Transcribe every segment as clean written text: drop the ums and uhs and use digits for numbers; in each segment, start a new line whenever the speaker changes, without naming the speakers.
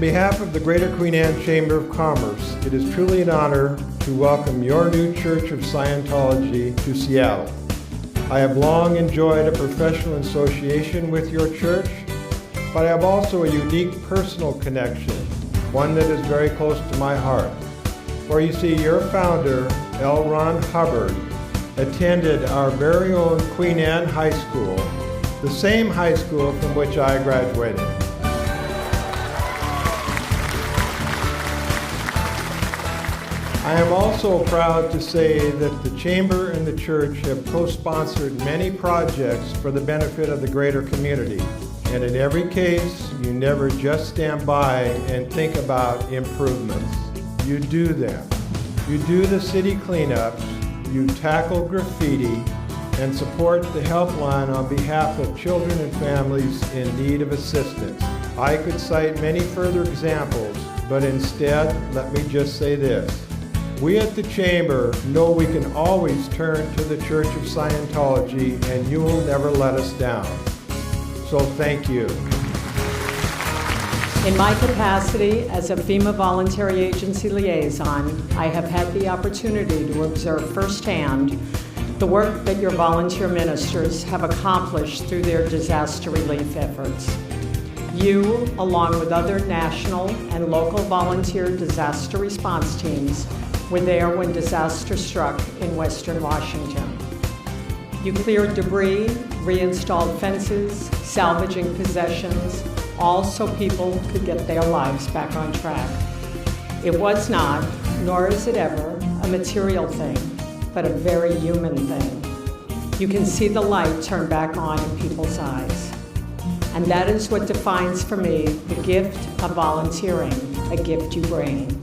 behalf of the Greater Queen Anne Chamber of Commerce, it is truly an honor to welcome your new Church of Scientology to Seattle. I have long enjoyed a professional association with your church, but I have also a unique personal connection, one that is very close to my heart. For you see, your founder, L. Ron Hubbard, attended our very own Queen Anne High School, the same high school from which I graduated. I am also proud to say that the Chamber and the Church have co-sponsored many projects for the benefit of the greater community. And in every case, you never just stand by and think about improvements. You do them. You do the city cleanups, you tackle graffiti, and support the helpline on behalf of children and families in need of assistance. I could cite many further examples, but instead, let me just say this. We at the Chamber know we can always turn to the Church of Scientology, and you will never let us down. So thank you.
In my capacity as a FEMA Voluntary Agency Liaison, I have had the opportunity to observe firsthand the work that your volunteer ministers have accomplished through their disaster relief efforts. You, along with other national and local volunteer disaster response teams, were there when disaster struck in Western Washington. You cleared debris, reinstalled fences, salvaging possessions, all so people could get their lives back on track. It was not, nor is it ever, a material thing, but a very human thing. You can see the light turn back on in people's eyes. And that is what defines for me the gift of volunteering, a gift you bring.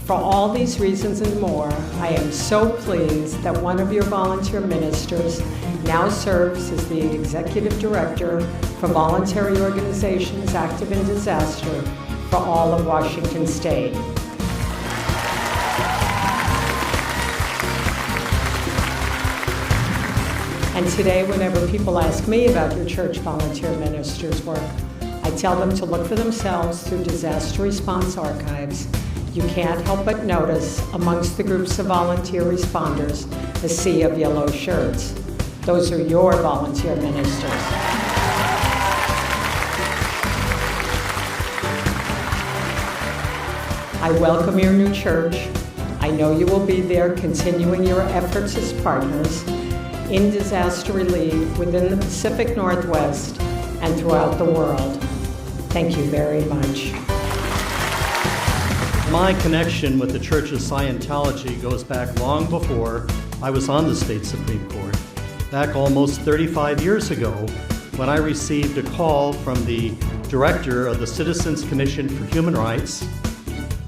For all these reasons and more, I am so pleased that one of your volunteer ministers now serves as the Executive Director for Voluntary Organizations Active in Disaster for all of Washington State. And today, whenever people ask me about your church volunteer ministers' work, I tell them to look for themselves through disaster response archives. You can't help but notice amongst the groups of volunteer responders a sea of yellow shirts. Those are your volunteer ministers. I welcome your new church. I know you will be there continuing your efforts as partners in disaster relief within the Pacific Northwest and throughout the world. Thank you very much.
My connection with the Church of Scientology goes back long before I was on the state Supreme Court, back almost 35 years ago, when I received a call from the director of the Citizens Commission for Human Rights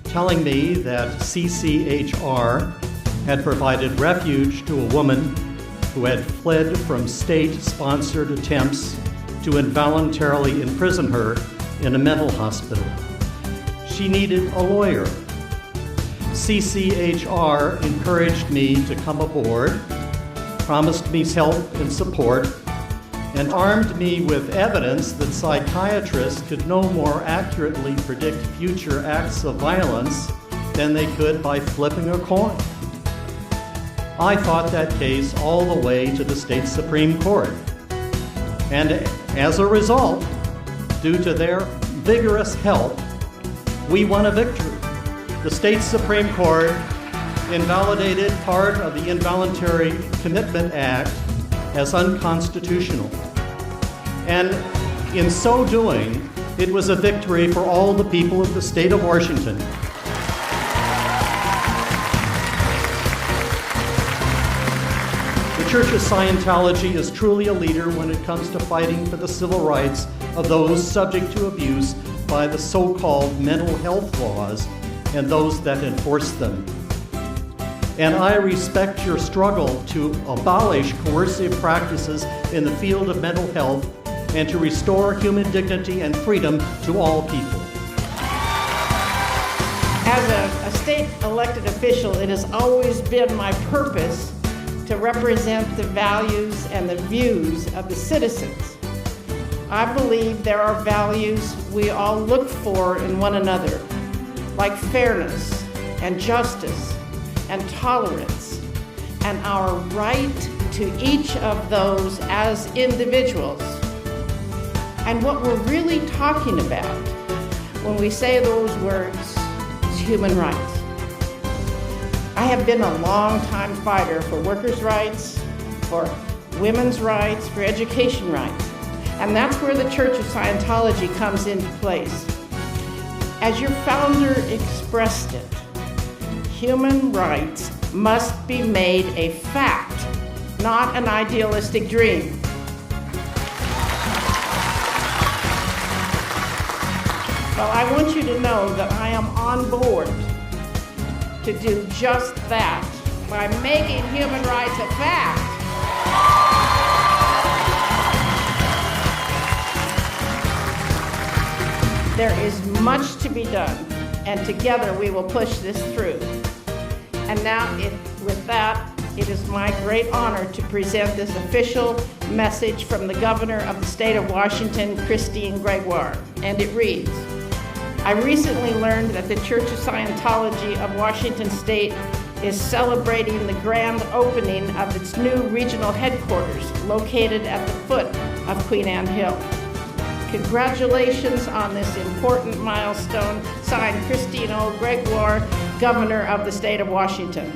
telling me that CCHR had provided refuge to a woman who had fled from state-sponsored attempts to involuntarily imprison her in a mental hospital. She needed a lawyer. CCHR encouraged me to come aboard, promised me help and support, and armed me with evidence that psychiatrists could no more accurately predict future acts of violence than they could by flipping a coin. I fought that case all the way to the state Supreme Court. And as a result, due to their vigorous help, we won a victory. The state Supreme Court invalidated part of the Involuntary Commitment Act as unconstitutional. And in so doing, it was a victory for all the people of the state of Washington. The Church of Scientology is truly a leader when it comes to fighting for the civil rights of those subject to abuse by the so-called mental health laws and those that enforce them. And I respect your struggle to abolish coercive practices in the field of mental health and to restore human dignity and freedom to all people.
As a state elected official, it has always been my purpose to represent the values and the views of the citizens. I believe there are values we all look for in one another, like fairness and justice and tolerance, and our right to each of those as individuals. And what we're really talking about when we say those words is human rights. I have been a long-time fighter for workers' rights, for women's rights, for education rights. And that's where the Church of Scientology comes into place. As your founder expressed it, human rights must be made a fact, not an idealistic dream. Well, I want you to know that I am on board to do just that by making human rights a fact. There is much to be done, and together we will push this through. And now, with that, it is my great honor to present this official message from the Governor of the State of Washington, Christine Gregoire, and it reads, I recently learned that the Church of Scientology of Washington State is celebrating the grand opening of its new regional headquarters located at the foot of Queen Anne Hill. Congratulations on this important milestone. Signed, Christine O. Gregoire, Governor of the State of Washington.